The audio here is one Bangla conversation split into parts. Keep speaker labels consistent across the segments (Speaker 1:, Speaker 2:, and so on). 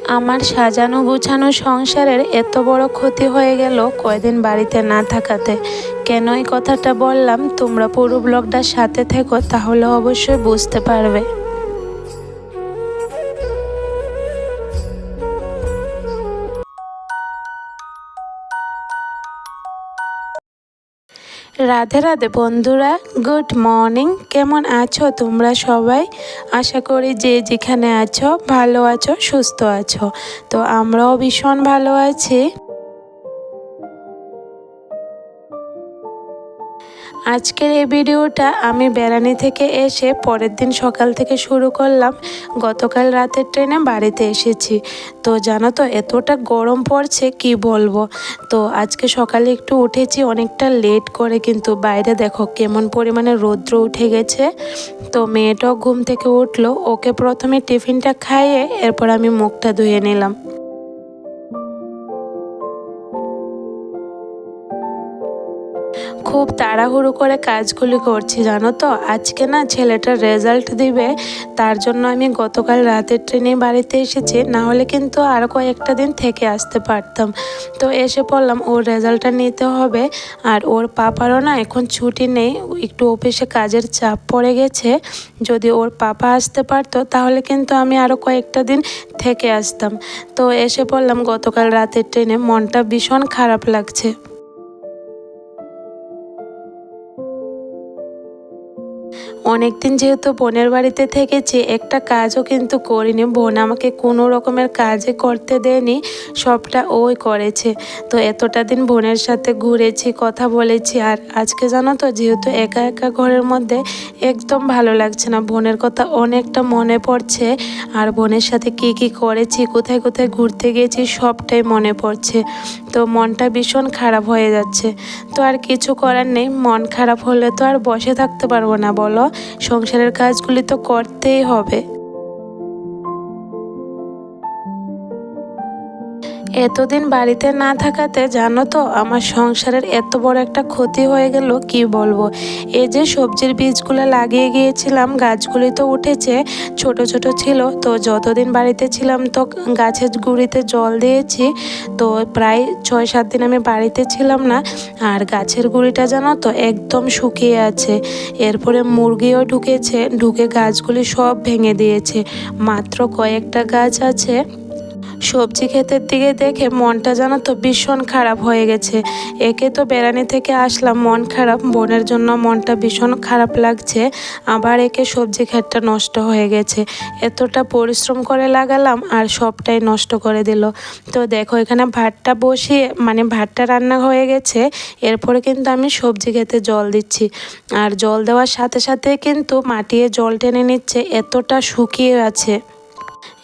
Speaker 1: আমার সাজানো গুছানো সংসারের এত বড় ক্ষতি হয়ে গেল কয়দিন বাড়িতে না থাকাতে। কেন এই কথাটা বললাম, তোমরা পুরো ব্লগটার সাথে থেকো, তাহলে অবশ্যই বুঝতে পারবে। রাধে রাধে বন্ধুরা, গুড মর্নিং। কেমন আছো তোমরা সবাই? আশা করি যে যেখানে আছো ভালো আছো, সুস্থ আছো। তো আমরাও ভীষণ ভালো আছি। আজকের এই ভিডিওটা আমি বেড়ানি থেকে এসে পরের দিন সকাল থেকে শুরু করলাম। গতকাল রাতের ট্রেনে বাড়িতে এসেছি। তো জানো তো এতটা গরম পড়ছে কি বলবো। তো আজকে সকালে একটু উঠেছি অনেকটা লেট করে, কিন্তু বাইরে দেখো কেমন পরিমাণে রৌদ্র উঠে গেছে। তো মেয়েটাও ঘুম থেকে উঠলো, ওকে প্রথমে টিফিনটা খাইয়ে এরপর আমি মুখটা ধুয়ে নিলাম। খুব তাড়াহুড়ো করে কাজগুলি করছি জানো তো। আজকে না ছেলেটার রেজাল্ট দিবে, তার জন্য আমি গতকাল রাতের ট্রেনে বাড়িতে এসেছি, না হলে কিন্তু আরও কয়েকটা দিন থেকে আসতে পারতাম। তো এসে পড়লাম, ওর রেজাল্টটা নিতে হবে। আর ওর পাপারও না এখন ছুটি নেই, একটু অফিসে কাজের চাপ পড়ে গেছে। যদি ওর পাপা আসতে পারতো তাহলে কিন্তু আমি আরও কয়েকটা দিন থেকে আসতাম। তো এসে পড়লাম গতকাল রাতের ট্রেনে, মনটা ভীষণ খারাপ লাগছে। অনেক দিন যেহেতু বোনের বাড়িতে থেকেছি, একটা কাজও কিন্তু করিনি। বোন আমাকে কোনো রকমের কাজে করতে দেয়নি, সবটা ওই করেছে। তো এতটা দিন বোনের সাথে ঘুরেছি, কথা বলেছি। আর আজকে জানো তো যেহেতু একা একা ঘরের মধ্যে একদম ভালো লাগছে না, বোনের কথা অনেকটা মনে পড়ছে। আর বোনের সাথে কি কি করেছি, কোথায় কোথায় ঘুরতে গিয়েছি, সবটাই মনে পড়ছে। তো মনটা ভীষণ খারাপ হয়ে যাচ্ছে। তো আর কিছু করার নেই, মন খারাপ হলে তো আর বসে থাকতে পারবো না বলো। সংসারের কাজগুলি তো করতেই হবে। এতদিন বাড়িতে না থাকাতে জানো তো আমার সংসারের এত বড় একটা ক্ষতি হয়ে গেল কি বলবো। এই যে সবজির বীজগুলো লাগিয়ে গিয়েছিলাম, গাছগুলি তো উঠেছে, ছোট ছোট ছিল। তো যতদিন বাড়িতে ছিলাম তো গাছের গুঁড়িতে জল দিয়েছি। তো প্রায় 6-7 দিন আমি বাড়িতে ছিলাম না, আর গাছের গুঁড়িটা জানো তো একদম শুকিয়ে আছে। এরপরে মুরগিও ঢুকেছে, ঢুকে গাছগুলি সব ভেঙে দিয়েছে। মাত্র কয়েকটা গাছ আছে। সবজি ক্ষেতের দিকে দেখে মনটা জানো তো ভীষণ খারাপ হয়ে গেছে। একে তো বেড়ানি থেকে আসলাম, মন খারাপ, বোনের জন্য মনটা ভীষণ খারাপ লাগছে। আবার একে সবজি ক্ষেতটা নষ্ট হয়ে গেছে। এতটা পরিশ্রম করে লাগালাম আর সবটাই নষ্ট করে দিল। তো দেখো এখানে ভাতটা বসিয়ে ভাতটা রান্না হয়ে গেছে। এরপরে কিন্তু আমি সবজি ক্ষেতে জল দিচ্ছি। আর জল দেওয়ার সাথে সাথে কিন্তু মাটিয়ে জল টেনে নিচ্ছে, এতটা শুকিয়ে আছে।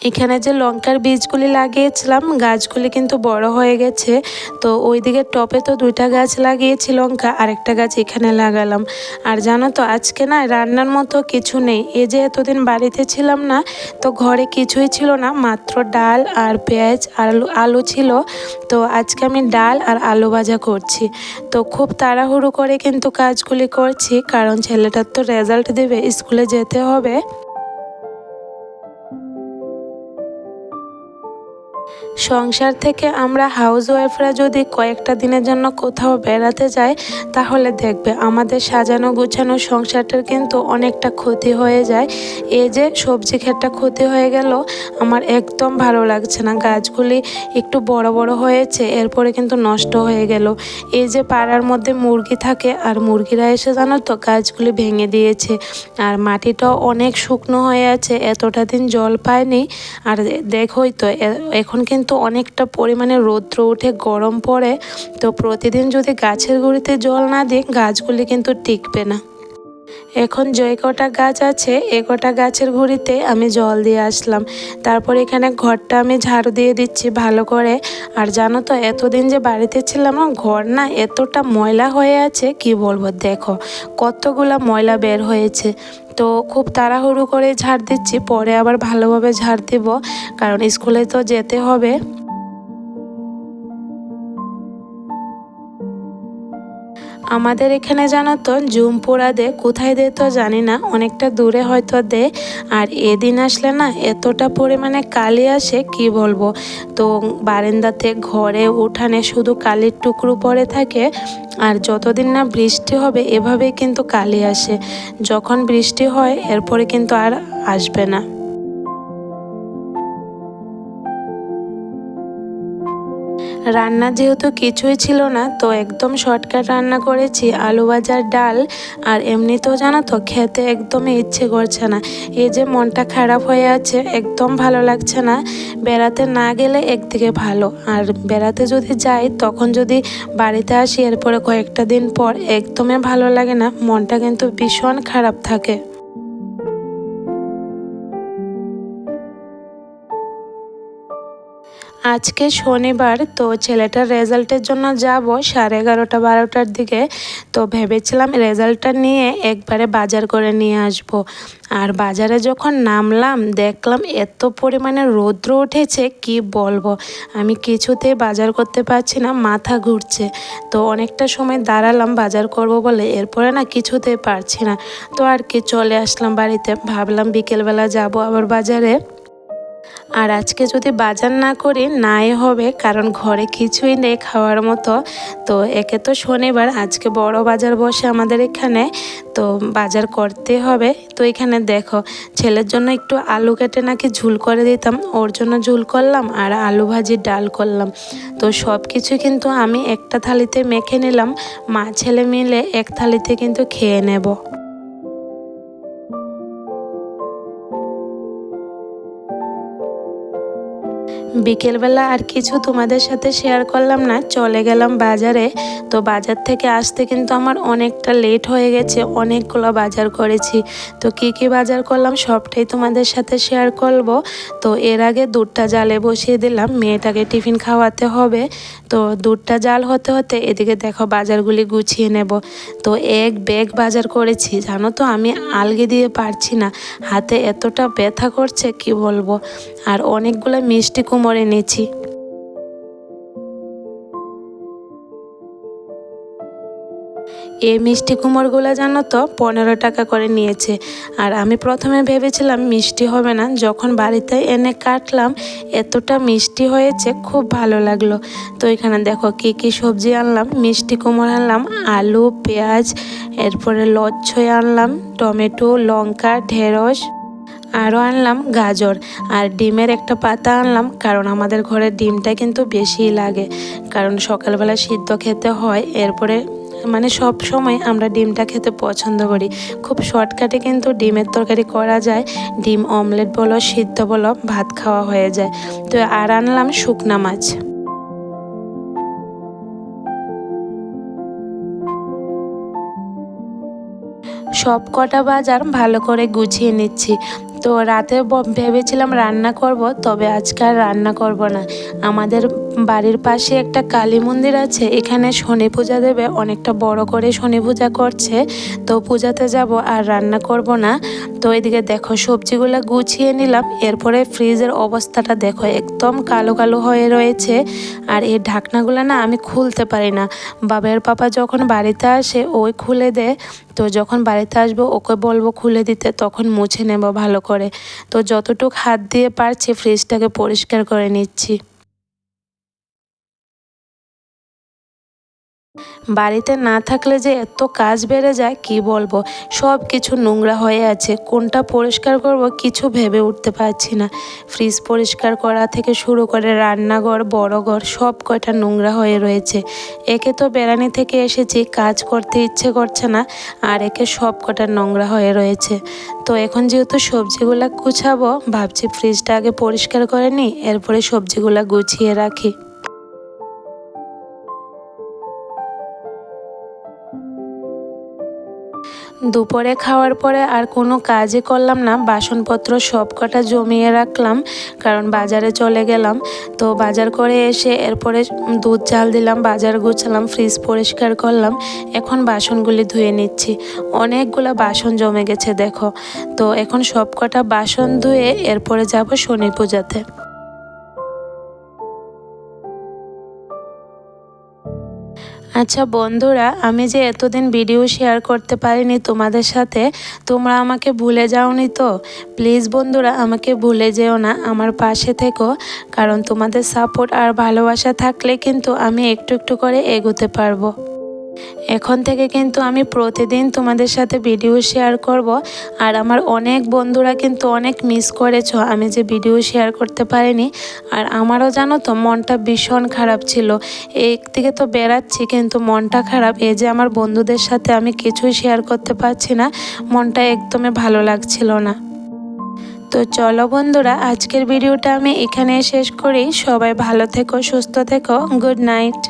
Speaker 1: এখানে যে লঙ্কার বীজগুলি লাগিয়েছিলাম, গাছগুলি কিন্তু বড় হয়ে গেছে। তো ওইদিকে টপে তো 2টা গাছ লাগিয়েছি লঙ্কা, আরেকটা গাছ এখানে লাগালাম। আর জানো তো আজকে না রান্নার মতো কিছু নেই। এই যে এতদিন বাড়িতে ছিলাম না, তো ঘরে কিছুই ছিল না, মাত্র ডাল আর পেঁয়াজ আর আলু ছিল। তো আজকে আমি ডাল আর আলু ভাজা করছি। তো খুব তাড়াহুড়ো করে কিন্তু কাজগুলি করছি, কারণ ছেলেটার তো রেজাল্ট দেবে, স্কুলে যেতে হবে। সংসার থেকে আমরা হাউসওয়াইফরা যদি কয়েকটা দিনের জন্য কোথাও বেড়াতে যাই, তাহলে দেখবে আমাদের সাজানো গোছানো সংসারটার কিন্তু অনেকটা ক্ষতি হয়ে যায়। এই যে সবজি ক্ষেতটা ক্ষতি হয়ে গেল, আমার একদম ভালো লাগছে না। গাছগুলি একটু বড় বড় হয়েছে, এরপরে কিন্তু নষ্ট হয়ে গেল। এই যে পাড়ার মধ্যে মুরগি থাকে, আর মুরগিরা এসে জানো তো গাছগুলি ভেঙে দিয়েছে। আর মাটিটাও অনেক শুকনো হয়ে আছে, এতটা দিন জল পায়নি। আর দেখোই তো এখন কিন্তু অনেকটা পরিমাণে রৌদ্র উঠে গরম পড়ে। তো প্রতিদিন যদি গাছের গুঁড়িতে জল না দিই, গাছগুলি কিন্তু টিকবে না। এখন যে কটা গাছ আছে এ কটা গাছের গুঁড়িতে আমি জল দিয়ে আসলাম। তারপর এখানে ঘরটা আমি ঝাড়ু দিয়ে দিচ্ছি ভালো করে। আর জানো তো এতদিন যে বাড়িতে ছিলাম না, ঘর না এতটা ময়লা হয়ে আছে কি বলবো। দেখো কতগুলা ময়লা বের হয়েছে। তো খুব তাড়াহুড়ো করে ঝাড় দিচ্ছি, পরে আবার ভালোভাবে ঝাড় দিব, কারণ স্কুলে তো যেতে হবে। আমাদের এখানে জানো তো জুম পোড়া দে, কোথায় দে তো জানি না, অনেকটা দূরে হয়তো দে। আর এদিন আসলে না এতটা পরিমাণে কালি আসে কি বলবো। তো বারান্দাতে, ঘরে, উঠানে শুধু কালির টুকরো পড়ে থাকে। আর যতদিন না বৃষ্টি হবে এভাবেই কিন্তু কালি আসে। যখন বৃষ্টি হয় এরপরে কিন্তু আর আসবে না। রান্না যেহেতু কিছুই ছিল না, তো একদম শর্টকাট রান্না করেছি আলু ভাজার ডাল। আর এমনিতেও জানো তো খেতে একদমই ইচ্ছে করছে না। এই যে মনটা খারাপ হয়ে আছে, একদম ভালো লাগছে না। বেড়াতে না গেলে একদিকে ভালো, আর বেড়াতে যদি যাই তখন যদি বাড়িতে আসি এরপরে কয়েকটা দিন পর একদমই ভালো লাগে না, মনটা কিন্তু ভীষণ খারাপ থাকে। আজকে শনিবার, তো ছেলেটার রেজাল্টের জন্য যাব 11:30-12টার দিকে। তো ভেবেছিলাম রেজাল্টটা নিয়ে একবারে বাজার করে নিয়ে আসব। আর বাজারে যখন নামলাম দেখলাম এত পরিমাণে রৌদ্র উঠেছে কি বলবো। আমি কিছুতেই বাজার করতে পারছি না, মাথা ঘুরছে। তো অনেকটা সময় দাঁড়ালাম বাজার করব বলে, এরপরে না কিছুতেই পারছি না। তো আর কি চলে আসলাম বাড়িতে, ভাবলাম বিকেলবেলা যাব আবার বাজারে। আর আজকে যদি বাজার না করি নাই হবে, কারণ ঘরে কিছুই নেই খাওয়ার মতো। তো একে তো শনিবার, আজকে বড় বাজার বসে আমাদের এখানে, তো বাজার করতে হবে। তো এখানে দেখো, ছেলের জন্য একটু আলু কেটে নাকি ঝুল করে দিতাম, ওর জন্য ঝুল করলাম আর আলু ভাজি ডাল করলাম। তো সব কিছু কিন্তু আমি একটা থালিতে মেখে নিলাম, মা ছেলে মিলে এক থালিতে কিন্তু খেয়ে নেব। বিকেলবেলা আর কিছু তোমাদের সাথে শেয়ার করলাম না, চলে গেলাম বাজারে। তো বাজার থেকে আসতে কিন্তু আমার অনেকটা লেট হয়ে গেছে, অনেকগুলো বাজার করেছি। তো কি কি বাজার করলাম সবটাই তোমাদের সাথে শেয়ার করব। তো এর আগে দুধটা জালে বসিয়ে দিলাম, মেয়েটাকে টিফিন খাওয়াতে হবে। তো দুধটা জাল হতে হতে এদিকে দেখো বাজারগুলি গুছিয়ে নেব। তো এক ব্যাগ বাজার করেছি, জানো তো আমি আলগি দিয়ে পারছি না, হাতে এতটা ব্যথা করছে কি বলবো। আর অনেকগুলো মিষ্টি কুমড়ো এনেছি। এই মিষ্টি কুমড়োগুলো জানো তো 15 টাকা করে নিয়েছে। আর আমি প্রথমে ভেবেছিলাম মিষ্টি হবে না, যখন বাড়িতে এনে কাটলাম এতটা মিষ্টি হয়েছে, খুব ভালো লাগলো। তো এখানে দেখো কি কি সবজি আনলাম, মিষ্টি কুমড়ো আনলাম, আলু, পেঁয়াজ, এরপরে লচ্ছই আনলাম, টমেটো, লঙ্কা, ঢেঁড়স, আরও আনলাম গাজর। আর ডিমের একটা পাতা আনলাম, কারণ আমাদের ঘরে ডিমটা কিন্তু বেশিই লাগে, কারণ সকালবেলা সিদ্ধ খেতে হয়। এরপরে মানে সব সময় আমরা ডিমটা খেতে পছন্দ করি। খুব শর্টকাটে কিন্তু ডিমের তরকারি করা যায়, ডিম অমলেট বলো, সিদ্ধ বলো, ভাত খাওয়া হয়ে যায়। তো আর আনলাম শুকনা মাছ। সব কটা বাজার ভালো করে গুছিয়ে নিচ্ছি। তো রাতে ভেবেছিলাম রান্না করব, তবে আজকে আর রান্না করব না। আমাদের বাড়ির পাশে একটা কালী মন্দির আছে, এখানে শনি পূজা দেবে, অনেকটা বড় করে শনি পূজা করছে। তো পূজাতে যাব, আর রান্না করব না। তো এদিকে দেখো সবজিগুলো গুছিয়ে নিলাম, এরপরে ফ্রিজের অবস্থাটা দেখো একদম কালো কালো হয়ে রয়েছে। আর এই ঢাকনাগুলো না আমি খুলতে পারি না। বাবার পাপা যখন বাড়িতে আসে ওই খুলে দেয়। তো যখন বাড়িতে আসবো ওকে বলবো খুলে দিতে, তখন মুছে নেব ভালো করে। তো যতটুকু হাত দিয়ে পারছি ফ্রিজটাকে পরিষ্কার করে নিচ্ছি। বাড়িতে না থাকলে যে এত কাজ বেড়ে যায় কি বলবো। সব কিছু নোংরা হয়ে আছে, কোনটা পরিষ্কার করব কিছু ভেবে উঠতে পারছি না। ফ্রিজ পরিষ্কার করা থেকে শুরু করে রান্নাঘর, বড় ঘর, সব কয়টা নোংরা হয়ে রয়েছে। একে তো বেড়ানি থেকে এসেছি, কাজ করতে ইচ্ছে করছে না, আর একে সব কটা নোংরা হয়ে রয়েছে। তো এখন যেহেতু সবজিগুলা গুছাবো, ভাবছি ফ্রিজটা আগে পরিষ্কার করে নিই, এরপরে সবজিগুলা গুছিয়ে রাখি। দুপুরে খাওয়ার পরে আর কোনো কাজই করলাম না, বাসনপত্র সব কটা জমিয়ে রাখলাম, কারণ বাজারে চলে গেলাম। তো বাজার করে এসে এরপরে দুধ চাল দিলাম, বাজার গুছালাম, ফ্রিজ পরিষ্কার করলাম। এখন বাসনগুলি ধুয়ে নিচ্ছি, অনেকগুলো বাসন জমে গেছে দেখো। তো এখন সব কটা বাসন ধুয়ে এরপরে যাব শনি পূজাতে। আচ্ছা বন্ধুরা, আমি যে এতদিন ভিডিও শেয়ার করতে পারিনি তোমাদের সাথে, তোমরা আমাকে ভুলে যাওনি তো? প্লিজ বন্ধুরা, আমাকে ভুলে যেও না, আমার পাশে থেকো। কারণ তোমাদের সাপোর্ট আর ভালোবাসা থাকলে কিন্তু আমি একটু একটু করে এগোতে পারবো। এখন থেকে কিন্তু আমি প্রতিদিন তোমাদের সাথে ভিডিও শেয়ার করব। আর আমার অনেক বন্ধুরা কিন্তু অনেক মিস করেছো আমি যে ভিডিও শেয়ার করতে পারিনি। আর আমারও জানো তো মনটা ভীষণ খারাপ ছিল। একদিকে তো বেড়াচ্ছি কিন্তু মনটা খারাপ, এই যে আমার বন্ধুদের সাথে আমি কিছুই শেয়ার করতে পারছি না, মনটা একদমই ভালো লাগছিল না। তো চলো বন্ধুরা, আজকের ভিডিওটা আমি এখানে শেষ করি। সবাই ভালো থেকো, সুস্থ থেকো। Good night.